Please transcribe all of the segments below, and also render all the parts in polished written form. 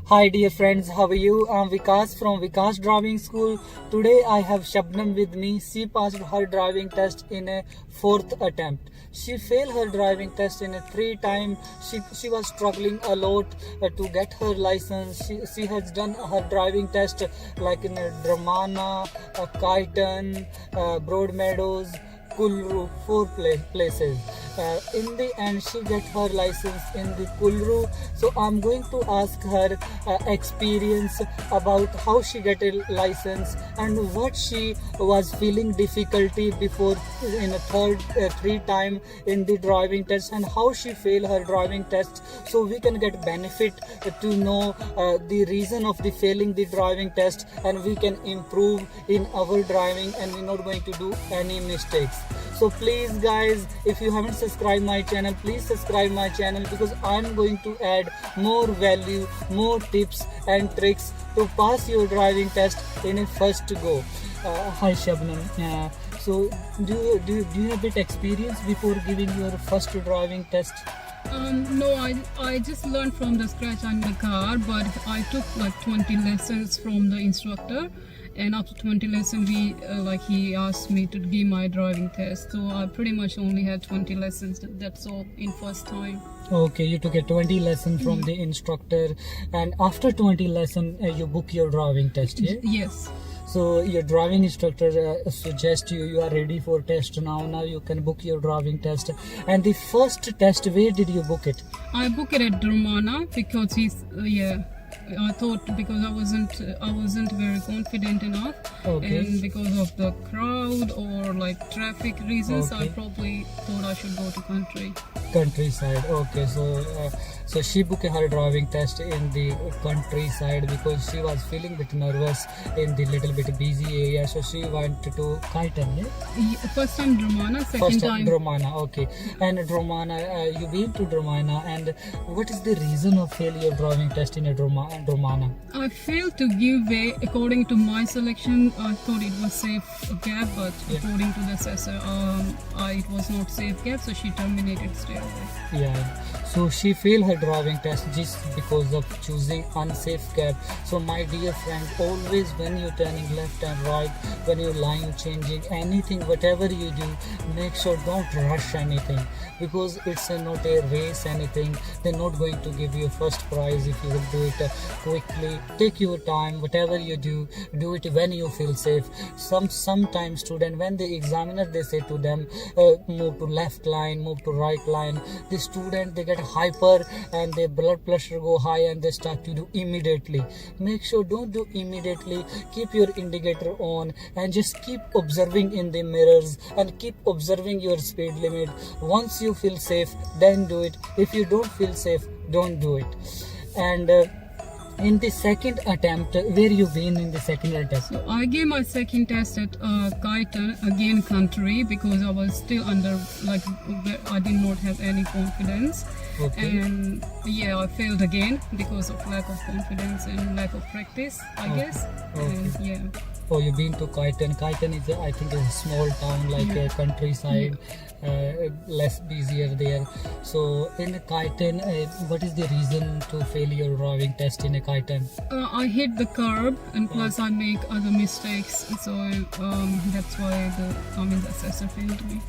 Hi dear friends, how are you? I'm Vikas from Vikas Driving School. Today I have Shabnam with me. She passed her driving test in a fourth attempt. She failed her driving test in a three time. She was struggling a lot to get her license. She has done her driving test like in Dramana, Kyneton, Broadmeadows, Kulru, four places. In the end, she get her license in the Kulru. So I'm going to ask her experience about how she get a license and what she was feeling difficulty before in a three time in the driving test and how she failed her driving test. So we can get benefit to know the reason of the failing the driving test, and we can improve in our driving and we're not going to do any mistakes. So please guys, if you haven't subscribed my channel, please subscribe my channel because I'm going to add more value, more tips and tricks to pass your driving test in a first go. Hi Shabnam. So do you have a bit experience before giving your first driving test? No, I just learned from the scratch on the car, but I took like 20 lessons from the instructor, and after 20 lessons he asked me to give my driving test. So I pretty much only had 20 lessons, that's all in first time. Okay, you took a 20 lesson from the instructor, and after 20 lesson you book your driving test, yeah? Yes. So your driving instructor suggests you are ready for test now you can book your driving test. And the first test, where did you book it? I booked it at Dramana because I thought because I wasn't very confident enough, okay. And because of the crowd or like traffic reasons, okay. I probably thought I should go to countryside. Okay, so she booked her driving test in the countryside because she was feeling a bit nervous in the little bit busy area, so she went to Kyneton, yeah? First time Dramana, second time Dramana. Okay. And Dramana, you been to Dramana, and what is the reason of failure driving test in a Dramana? I failed to give way according to my selection. I thought it was safe gap, but according to the assessor, it was not safe gap, so she terminated straight away. Yeah. So she failed her driving test just because of choosing unsafe gap. So my dear friend, always when you're turning left and right, when you're line changing, anything, whatever you do, make sure don't rush anything, because it's not a race, anything. They're not going to give you first prize if you will do it quickly. Take your time, whatever you do it when you feel safe. Sometimes student, when the examiner they say to them move to left line, move to right line, the student they get hyper and their blood pressure go high and they start to do immediately. Make sure don't do immediately. Keep your indicator on and just keep observing in the mirrors and keep observing your speed limit. Once you feel safe, then do it. If you don't feel safe, don't do it. And in the second attempt, where you been in the second attempt? So I gave my second test at Kyneton, again country, because I was still under, like, I did not have any confidence. Okay. And I failed again because of lack of confidence and lack of practice, I guess. Okay. And Oh, you've been to Kyneton. Kyneton is, I think, a small town, like a countryside, less busier there. So in Kyneton, what is the reason to fail your driving test in a Kyneton? I hit the curb, and plus I make other mistakes, so that's why the assessor failed me.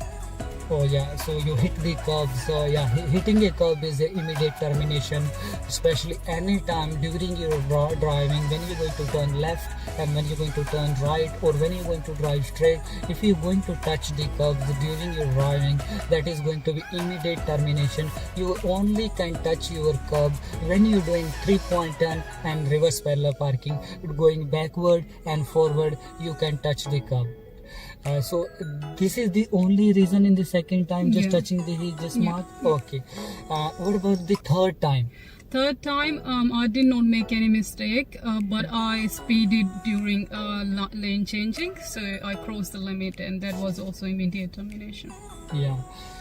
Oh yeah, so you hit the curb. So yeah, hitting a curb is an immediate termination, especially any time during your driving, when you're going to turn left and when you're going to turn right, or when you're going to drive straight. If you're going to touch the curbs during your driving, that is going to be immediate termination. You only can touch your curb when you're doing 3-point turn and reverse parallel parking. Going backward and forward, you can touch the curb. So this is the only reason in the second time, just touching the mark. Okay. What about the third time? Third time, I did not make any mistake, but I speeded during lane changing, so I crossed the limit, and that was also immediate termination. Yeah.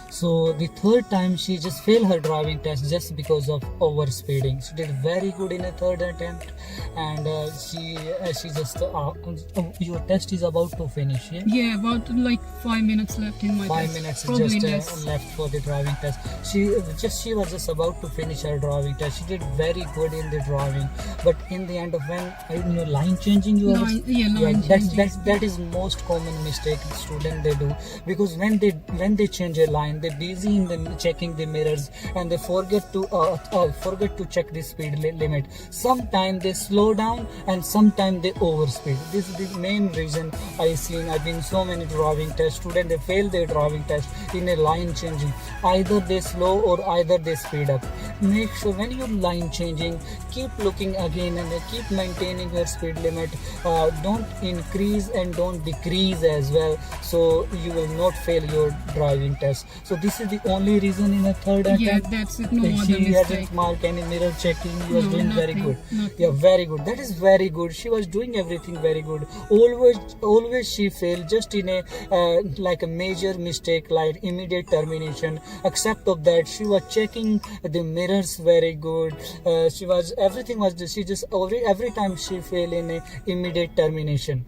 So the third time she just failed her driving test just because of overspeeding. She did very good in a third attempt, and she just your test is about to finish. Yeah. Yeah, about like 5 minutes left in my 5 test. minutes Probably just less. left for the driving test. She was just about to finish her driving test. She did very good in the driving, but in the end of when line changing, you Line changing. that is most common mistake student they do, because when they change a line, they busy in the checking the mirrors, and they forget to check the speed limit. Sometimes they slow down and sometimes they overspeed. This is the main reason I've been so many driving test students, they fail their driving test in a line changing. Either they slow or either they speed up. Make sure when you're line changing, keep looking again and keep maintaining your speed limit. Don't increase and don't decrease as well, so you will not fail your driving test. So this is the only reason in a third attempt. Yeah, that's it. No other She mistake. hasn't marked any mirror checking. You was No, doing very nothing, good. nothing. Yeah, very good. That is very good. She was doing everything very good. Always she failed just in a like a major mistake, like immediate termination. Except of that, she was checking the mirrors very good. She just every time she failed in a immediate termination,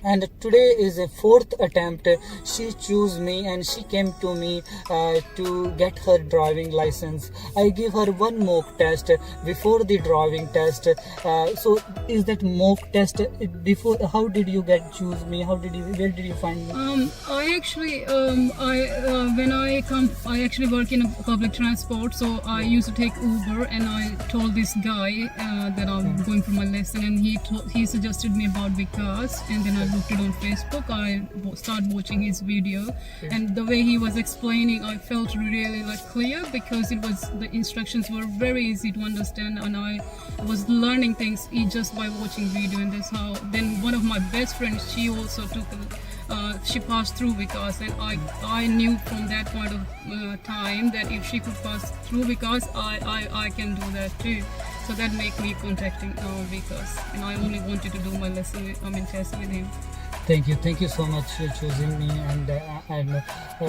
and today is a fourth attempt. She chose me and she came to me to get her driving license. I give her one mock test before the driving test. So is that mock test before? How did you choose me? Where did you find me? I actually, when I actually work in a public transport, so I used to take Uber, and I told this guy that I'm going for my lesson, and he suggested me about Vikas, and then I looked it on Facebook. I started watching his video, and the way he was explaining, I felt really like clear, because the instructions were very easy to understand, and I was learning things just by watching video, and that's how. Then one of my best friends, she also she passed through Vikas, and I knew from that point of time that if she could pass through Vikas, I can do that too. So that made me contacting Vikas, and I only wanted to do my test with him. Thank you so much for choosing me, and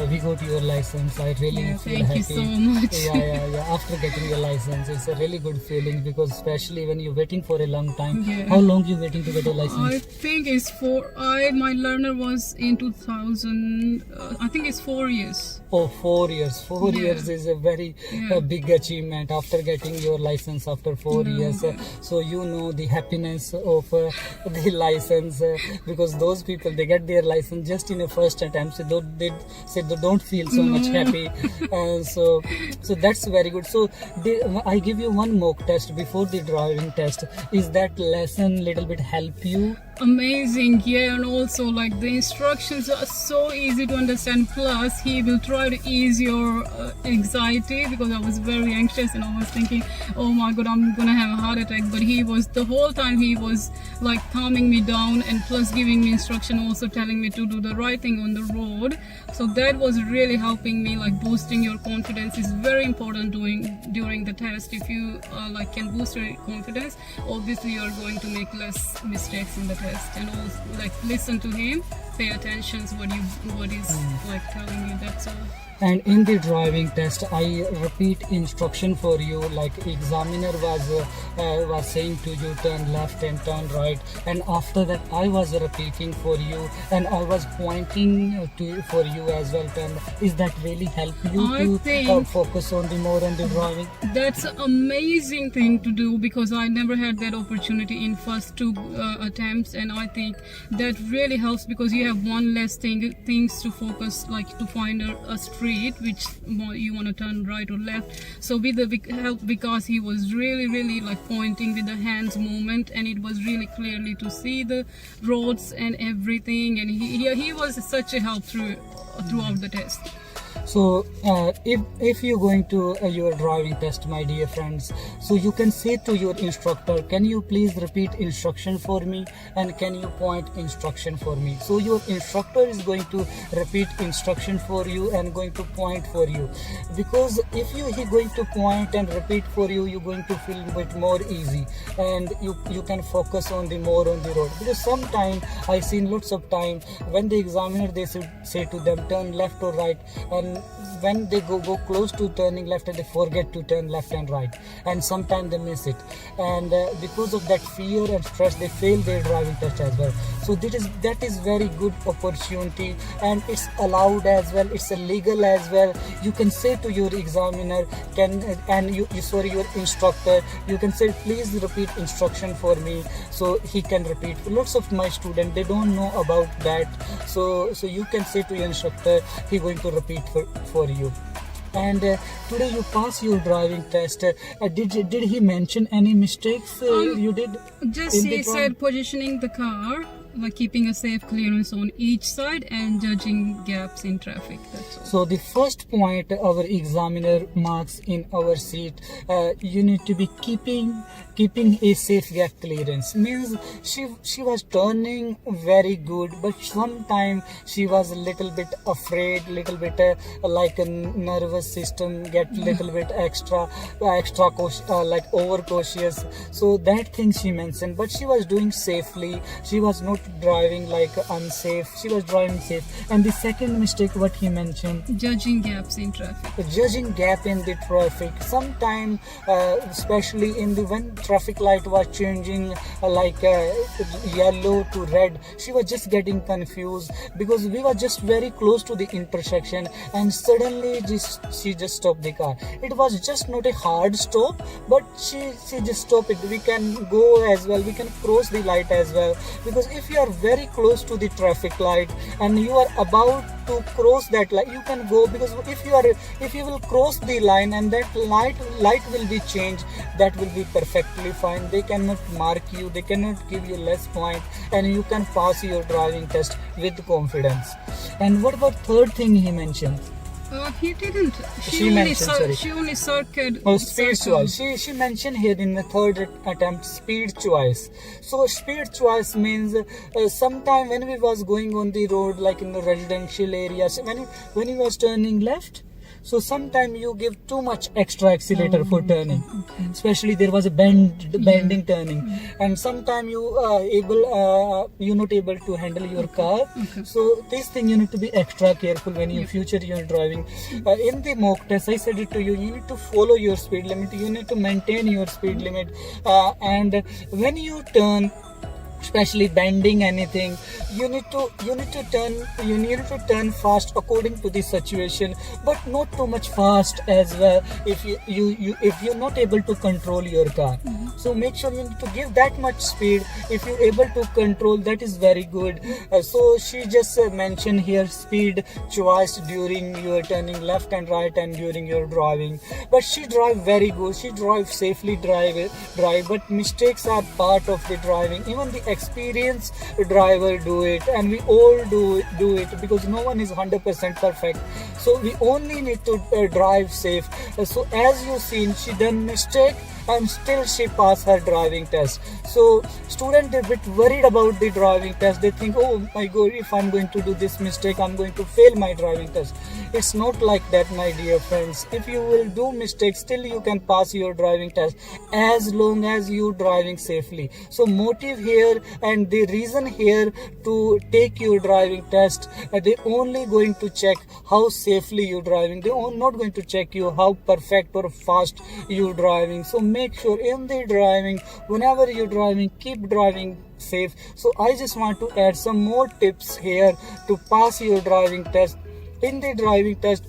we got your license. I really feel thank happy. you so much. Yeah. After getting your license, it's a really good feeling, because especially when you're waiting for a long time. Yeah. How long you waiting to get a license? I think it's my learner was in 2000. I think it's 4 years. Oh, 4 years. 4 Yeah. years is a very big achievement after getting your license after 4 years. So you know the happiness of the license, because those people, they get their license just in a first attempt. So they don't feel so much happy. So that's very good. So I give you one mock test before the driving test. Is that lesson little bit help you? Amazing, yeah, and also like the instructions are so easy to understand. Plus, he will try to ease your anxiety, because I was very anxious and I was thinking, oh my god, I'm gonna have a heart attack. But the whole time he was like calming me down, and plus giving me instruction, also telling me to do the right thing on the road. So that was really helping me, like boosting your confidence is very important during the test. If you can boost your confidence, obviously you are going to make less mistakes in the test. And also like listen to him, pay attention to what he's like telling you. That's all. And in the driving test, I repeat instruction for you, like examiner was saying to you turn left and turn right, and after that I was repeating for you, and I was pointing for you as well. Is that really help you to focus on the more on the driving? That's an amazing thing to do, because I never had that opportunity in first two attempts, and I think that really helps, because you have one less things to focus, like to find a street which you want to turn right or left. So with the help, because he was really like pointing with the hands movement, and it was really clearly to see the roads and everything, and he was such a help throughout the test. So if you're going to your driving test, my dear friends, so you can say to your instructor, can you please repeat instruction for me, and can you point instruction for me? So your instructor is going to repeat instruction for you and going to point for you, because if he going to point and repeat for you, you're going to feel a bit more easy, and you can focus on the more on the road. Because sometimes I seen lots of time when the examiner, they say to them turn left or right, and when they go close to turning left, they forget to turn left and right, and sometimes they miss it, and because of that fear and stress, they fail their driving test as well. So that is very good opportunity, and it's allowed as well, it's illegal as well. You can say to your examiner, your instructor, you can say please repeat instruction for me, so he can repeat. Lots of my students, they don't know about that, so you can say to your instructor, he going to repeat for you. And today you pass your driving test. Did he mention any mistakes you did? Just in he the said positioning the car, like keeping a safe clearance on each side and judging gaps in traffic. That's all. So the first point our examiner marks in our seat, you need to be keeping a safe gap clearance. Means she was turning very good, but sometimes she was a little bit afraid, little bit like a nervous system get little bit extra like over cautious. So that thing she mentioned, but she was doing safely. She was not driving like unsafe. She was driving safe. And the second mistake, what he mentioned, Judging gaps in traffic. judging gap in the traffic. Sometime especially in the when traffic light was changing like yellow to red, she was just getting confused, because we were just very close to the intersection, and suddenly she just stopped the car. It was just not a hard stop, but she just stopped it. We can go as well, we can cross the light as well, because if you are very close to the traffic light and you are about to cross that light, you can go, because if you will cross the line and that light will be changed, that will be perfectly fine. They cannot mark you, they cannot give you less point, and you can pass your driving test with confidence. And what about third thing he mentioned? He didn't. She mentioned, sorry. She only circled. Oh, speed choice. She mentioned here in the third attempt speed choice. So speed choice means sometime when we was going on the road, like in the residential areas, when he was turning left, so sometime you give too much extra accelerator for turning. Especially there was a bending turning, and sometime you're not able to handle your car. So this thing you need to be extra careful when in future you're driving. In the mock test, I said it to you, you need to follow your speed limit, you need to maintain your speed limit, and when you turn, especially bending anything, you need to turn fast according to the situation, but not too much fast as well if you're not able to control your car. So make sure you need to give that much speed. If you're able to control, that is very good. So she just mentioned here speed choice during your turning left and right and during your driving. But she drive very good, she drive safely, drive, but mistakes are part of the driving. Even the experienced driver do it, and we all do it, because no one is 100% perfect. So we only need to drive safe. So as you seen, she done mistake and still she passed her driving test. So students are a bit worried about the driving test. They think, oh my god, if I'm going to do this mistake, I'm going to fail my driving test. It's not like that, my dear friends. If you will do mistakes, still you can pass your driving test as long as you driving safely. So motive here and the reason here to take your driving test, they only going to check how safely you driving. They are not going to check you how perfect or fast you driving. So make sure in the driving, whenever you're driving, keep driving safe. So I just want to add some more tips here to pass your driving test. In the driving test,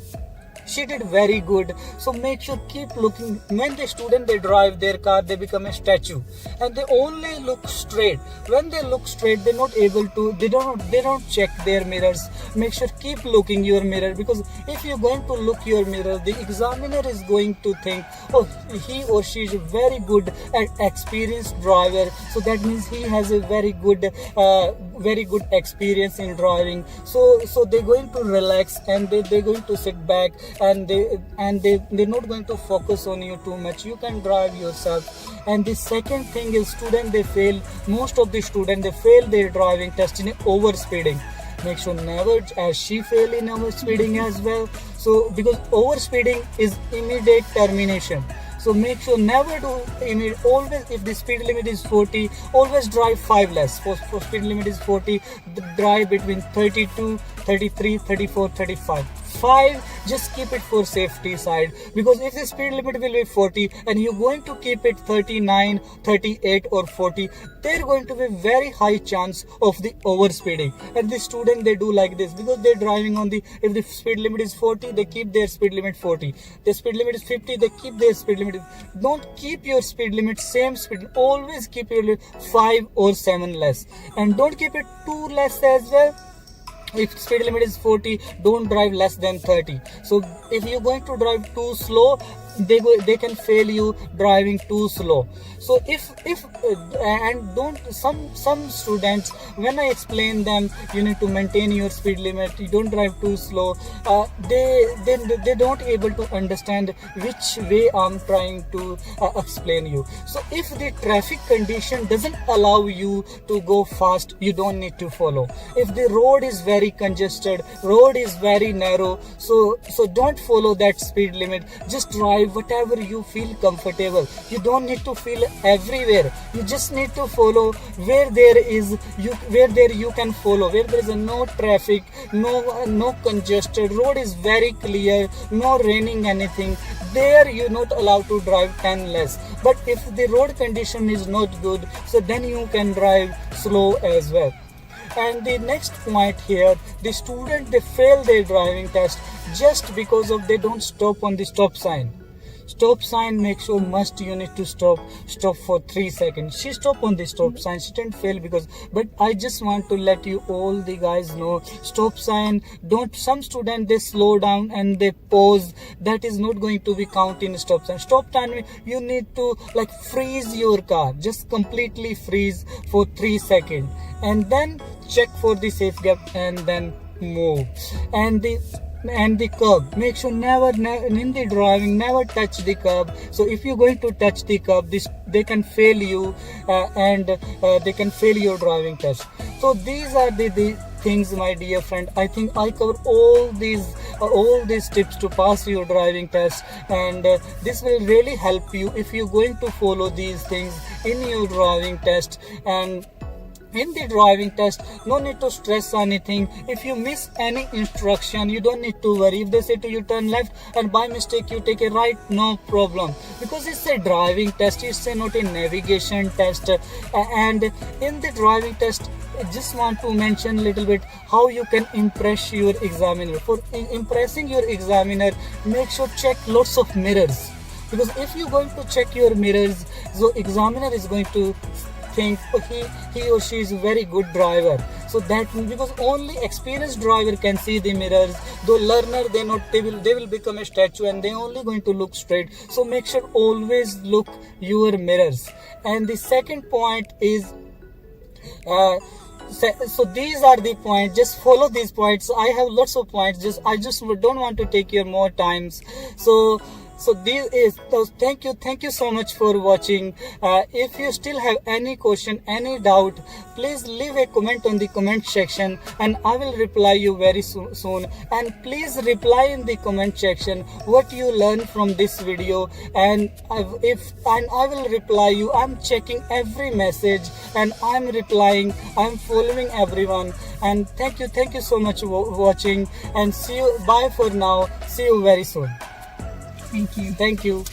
she did very good. So make sure keep looking. When the student they drive their car, they become a statue, and they only look straight. When they look straight, they're not able to. They don't check their mirrors. Make sure keep looking your mirror, because if you're going to look your mirror, the examiner is going to think, oh, he or she is very good and experienced driver. So that means he has a very good experience in driving. So they're going to relax, and they're going to sit back, and they're not going to focus on you too much. You can drive yourself. And the second thing is, student they fail. Most of the students they fail their driving test in over speeding. Make sure never, as she fail in over speeding as well. So because over speeding is immediate termination. So make sure never do immediate. Always, if the speed limit is 40, always drive 5 less. For speed limit is 40, drive between 32, 33, 34, 35. 5, just keep it for safety side, because if the speed limit will be 40 and you're going to keep it 39, 38 or 40, they're going to be very high chance of the overspeeding. And the student they do like this, because they're driving on the, if the speed limit is 40, they keep their speed limit 40. The speed limit is 50, they keep their speed limit. Don't keep your speed limit same speed. Always keep your limit 5 or 7 less, and don't keep it too less as well. If speed limit is 40, don't drive less than 30. So if you're going to drive too slow, they can fail you driving too slow. So if and don't, some students, when I explain them you need to maintain your speed limit, you don't drive too slow, they don't able to understand which way I'm trying to explain you. So if the traffic condition doesn't allow you to go fast, you don't need to follow. If the road is very congested, road is very narrow, so don't follow that speed limit. Just drive whatever you feel comfortable. You don't need to feel everywhere. You just need to follow where there you can follow, where there is no traffic, no congested road is very clear, no raining anything. There you're not allowed to drive 10 less. But if the road condition is not good, so then you can drive slow as well. And the next point here, the student they fail their driving test just because of they don't stop on the stop sign. Stop sign, make sure must you need to stop for 3 seconds. She stopped on the stop sign, she didn't fail because, but I just want to let you all the guys know, stop sign, don't, some students they slow down and they pause, that is not going to be count in stop sign. Stop time, you need to like freeze your car, just completely freeze for 3 seconds, and then check for the safe gap and then move. And the curb, make sure never in the driving never touch the curb. So if you're going to touch the curb, they can fail you, and they can fail your driving test. So these are the things, my dear friend. I think I cover all these tips to pass your driving test, and this will really help you if you're going to follow these things in your driving test. And in the driving test, no need to stress anything. If you miss any instruction, you don't need to worry. If they say to you turn left and by mistake you take a right, no problem, because it's a driving test, it's not a navigation test. And in the driving test, I just want to mention a little bit how you can impress your examiner. For impressing your examiner, make sure check lots of mirrors, because if you're going to check your mirrors, so examiner is going to think he or she is a very good driver. So that, because only experienced driver can see the mirrors, though learner they will become a statue and they only going to look straight. So make sure always look your mirrors. And the second point is so these are the points, just follow these points. I have lots of points, I just don't want to take your more times. So thank you so much for watching. If you still have any question, any doubt, please leave a comment on the comment section and I will reply you very soon. And please reply in the comment section what you learned from this video, and I will reply you. I'm checking every message and I'm replying, I'm following everyone. And thank you so much for watching, and see you, bye for now, see you very soon. Thank you. Thank you.